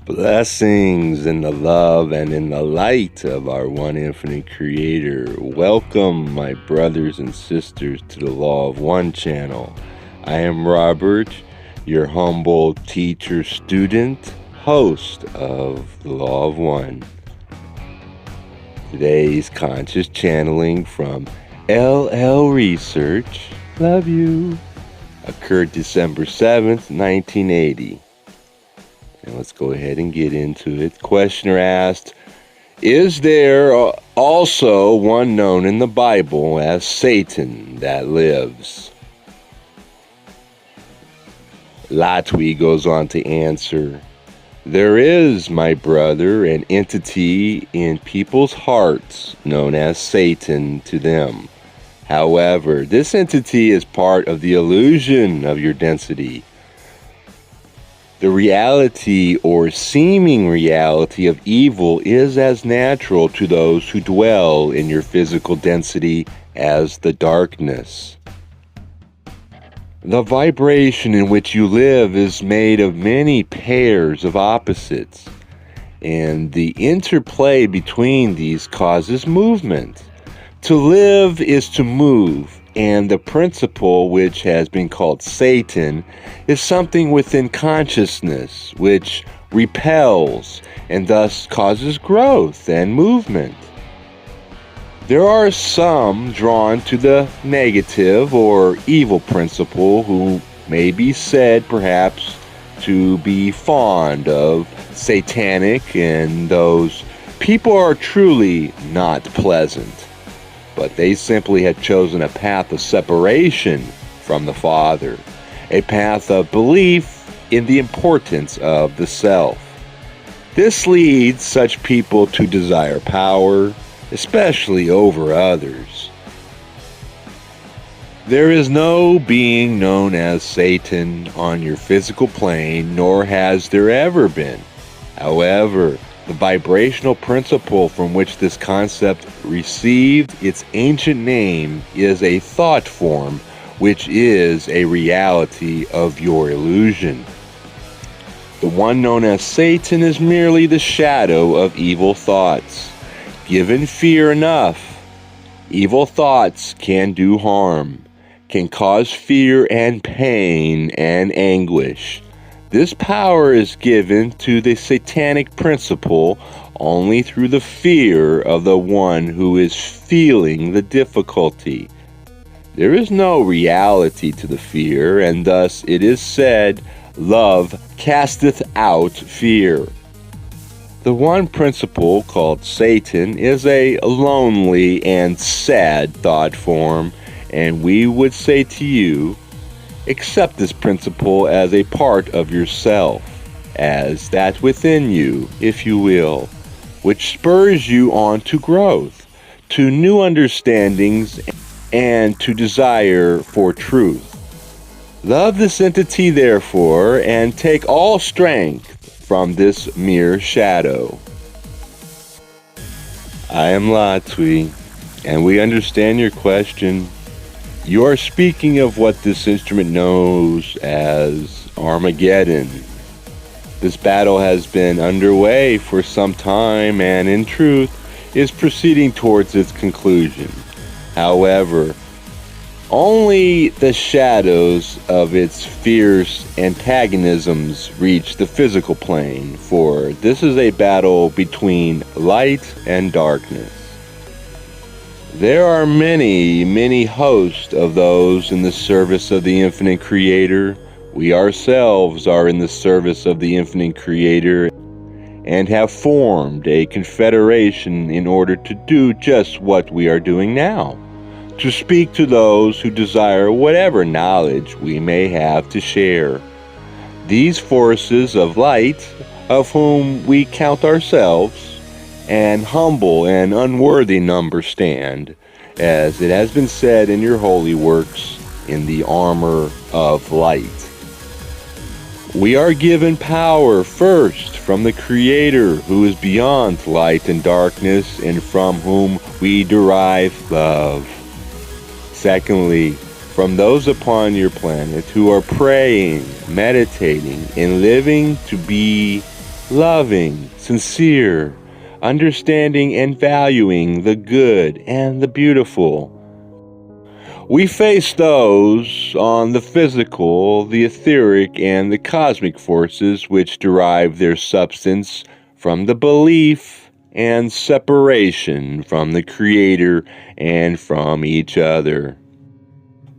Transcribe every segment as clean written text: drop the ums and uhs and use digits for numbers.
Blessings in the love and in the light of our one infinite creator. Welcome, my brothers and sisters, to the Law of One channel. I am Robert, your humble teacher, student, host of the Law of One. Today's conscious channeling from LL Research, love you, occurred December 7th, 1980. And let's go ahead and get into it. Questioner asked, is there also one known in the Bible as Satan that lives? Latwii goes on to answer, there is, my brother, an entity in people's hearts known as Satan to them. However, this entity is part of the illusion of your density. The reality or seeming reality of evil is as natural to those who dwell in your physical density as the darkness. The vibration in which you live is made of many pairs of opposites, and the interplay between these causes movement. To live is to move, and the principle, which has been called Satan, is something within consciousness which repels and thus causes growth and movement. There are some drawn to the negative or evil principle who may be said perhaps to be fond of satanic, and those people are truly not pleasant. But they simply had chosen a path of separation from the Father, a path of belief in the importance of the self. This leads such people to desire power, especially over others. There is no being known as Satan on your physical plane, nor has there ever been. However, the vibrational principle from which this concept received its ancient name is a thought form, which is a reality of your illusion. The one known as Satan is merely the shadow of evil thoughts. Given fear enough, evil thoughts can do harm, can cause fear and pain and anguish. This power is given to the satanic principle only through the fear of the one who is feeling the difficulty. There is no reality to the fear, and thus it is said, love casteth out fear. The one principle called Satan is a lonely and sad thought form, and we would say to you, accept this principle as a part of yourself, as that within you, if you will, which spurs you on to growth, to new understandings, and to desire for truth. Love this entity, therefore, and take all strength from this mere shadow. I am Latwii, and we understand your question. You are speaking of what this instrument knows as Armageddon. This battle has been underway for some time and in truth is proceeding towards its conclusion. However, only the shadows of its fierce antagonisms reach the physical plane, for this is a battle between light and darkness. There are many, many hosts of those in the service of the infinite creator. We ourselves are in the service of the infinite creator and have formed a confederation in order to do just what we are doing now, to speak to those who desire whatever knowledge we may have to share. These forces of light, of whom we count ourselves, and humble and unworthy number stand, as it has been said in your holy works, in the armor of light. We are given power first from the Creator, who is beyond light and darkness, and from whom we derive love. Secondly, from those upon your planet who are praying, meditating, and living to be loving, sincere, understanding and valuing the good and the beautiful. We face those on the physical, the etheric, and the cosmic forces which derive their substance from the belief and separation from the Creator and from each other.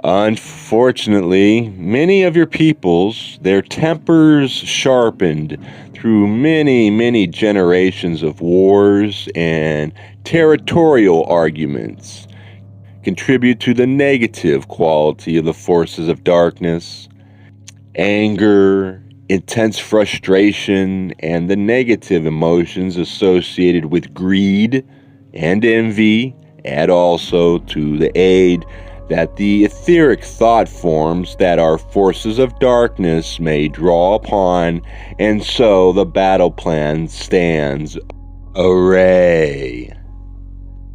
Unfortunately, many of your peoples, their tempers sharpened through many generations of wars and territorial arguments, contribute to the negative quality of the forces of darkness. Anger, intense frustration, and the negative emotions associated with greed and envy add also to the aid that the etheric thought forms that are forces of darkness may draw upon, and so the battle plan stands array.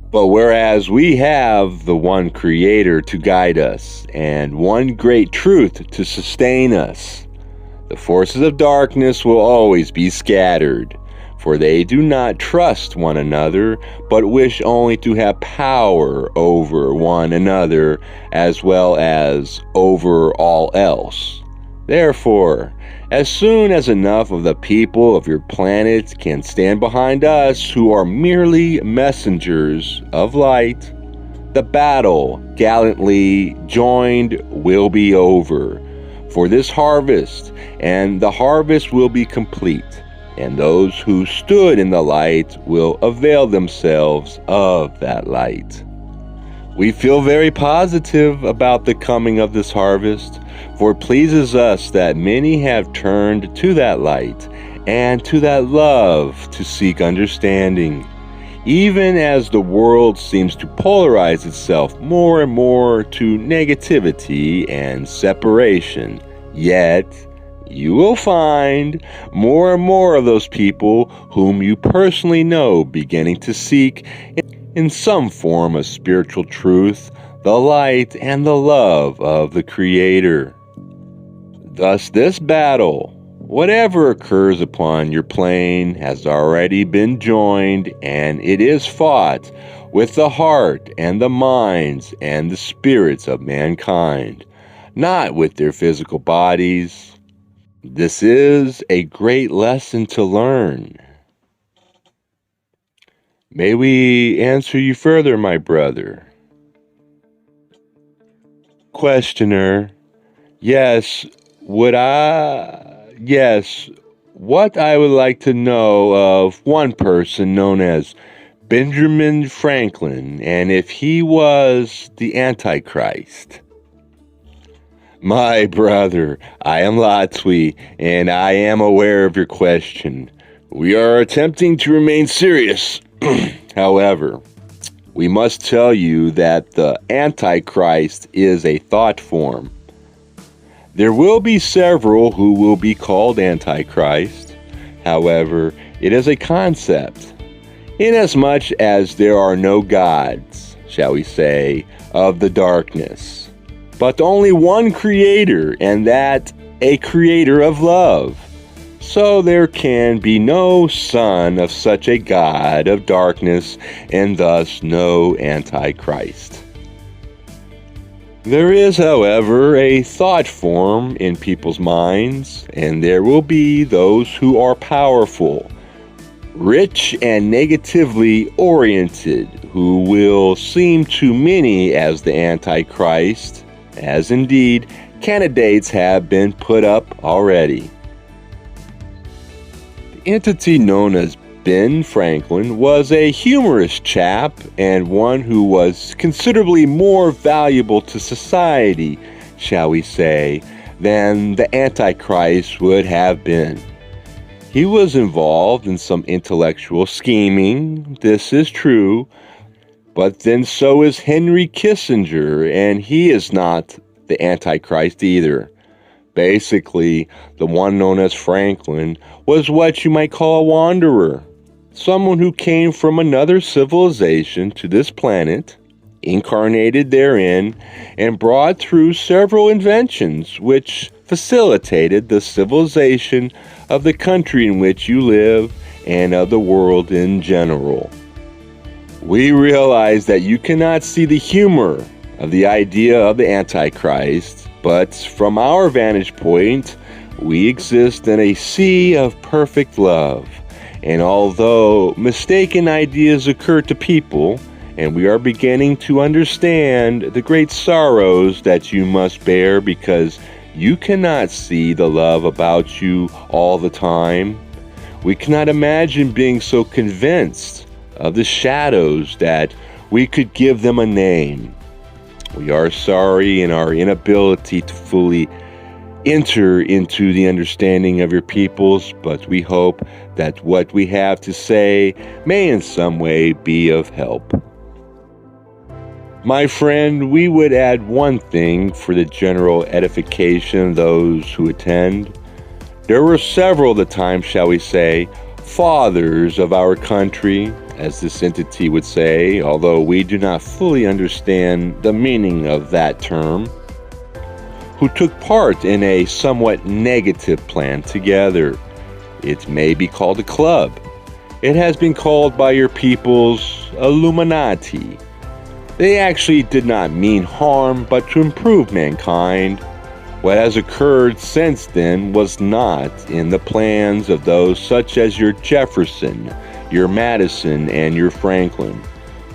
But whereas we have the one Creator to guide us, and one great truth to sustain us, the forces of darkness will always be scattered, for they do not trust one another, but wish only to have power over one another, as well as over all else. Therefore, as soon as enough of the people of your planet can stand behind us who are merely messengers of light, the battle gallantly joined will be over for this harvest, and the harvest will be complete, and those who stood in the light will avail themselves of that light. We feel very positive about the coming of this harvest, for it pleases us that many have turned to that light and to that love to seek understanding. Even as the world seems to polarize itself more and more to negativity and separation, yet you will find more and more of those people whom you personally know beginning to seek in some form of spiritual truth, the light and the love of the Creator. Thus this battle, whatever occurs upon your plane, has already been joined, and it is fought with the heart and the minds and the spirits of mankind, not with their physical bodies. This is a great lesson to learn. May we answer you further, my brother? Questioner: Yes, what I would like to know of one person known as Benjamin Franklin, and if he was the Antichrist. My brother, I am Latwii, and I am aware of your question. We are attempting to remain serious. However, we must tell you that the Antichrist is a thought form. There will be several who will be called Antichrist. However, it is a concept, inasmuch as there are no gods, shall we say, of the darkness, but only one Creator, and that a Creator of love. So there can be no son of such a god of darkness, and thus no Antichrist. There is, however, a thought form in people's minds, and there will be those who are powerful, rich, and negatively oriented, who will seem to many as the Antichrist, as indeed candidates have been put up already. The entity known as Ben Franklin was a humorous chap, and one who was considerably more valuable to society, shall we say, than the Antichrist would have been. He was involved in some intellectual scheming, this is true, but then so is Henry Kissinger, and he is not the Antichrist either. Basically, the one known as Franklin was what you might call a wanderer, someone who came from another civilization to this planet, incarnated therein, and brought through several inventions which facilitated the civilization of the country in which you live and of the world in general. We realize that you cannot see the humor of the idea of the Antichrist, but from our vantage point, we exist in a sea of perfect love. And although mistaken ideas occur to people, and we are beginning to understand the great sorrows that you must bear because you cannot see the love about you all the time, we cannot imagine being so convinced of the shadows that we could give them a name. We are sorry in our inability to fully enter into the understanding of your peoples, but we hope that what we have to say may in some way be of help. My friend, we would add one thing for the general edification of those who attend. There were several at the time, shall we say, fathers of our country, as this entity would say, although we do not fully understand the meaning of that term, who took part in a somewhat negative plan together. It may be called a club. It has been called by your peoples Illuminaughty. They actually did not mean harm, but to improve mankind. What has occurred since then was not in the plans of those such as your Jefferson, your Madison, and your Franklin.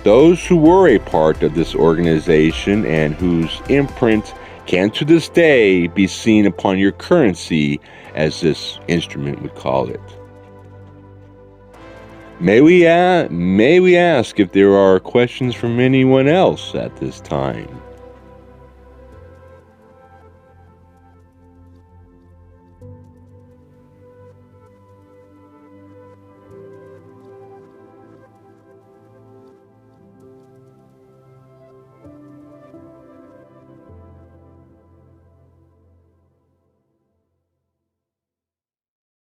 Those who were a part of this organization and whose imprint can to this day be seen upon your currency, as this instrument would call it. May we ask if there are questions from anyone else at this time?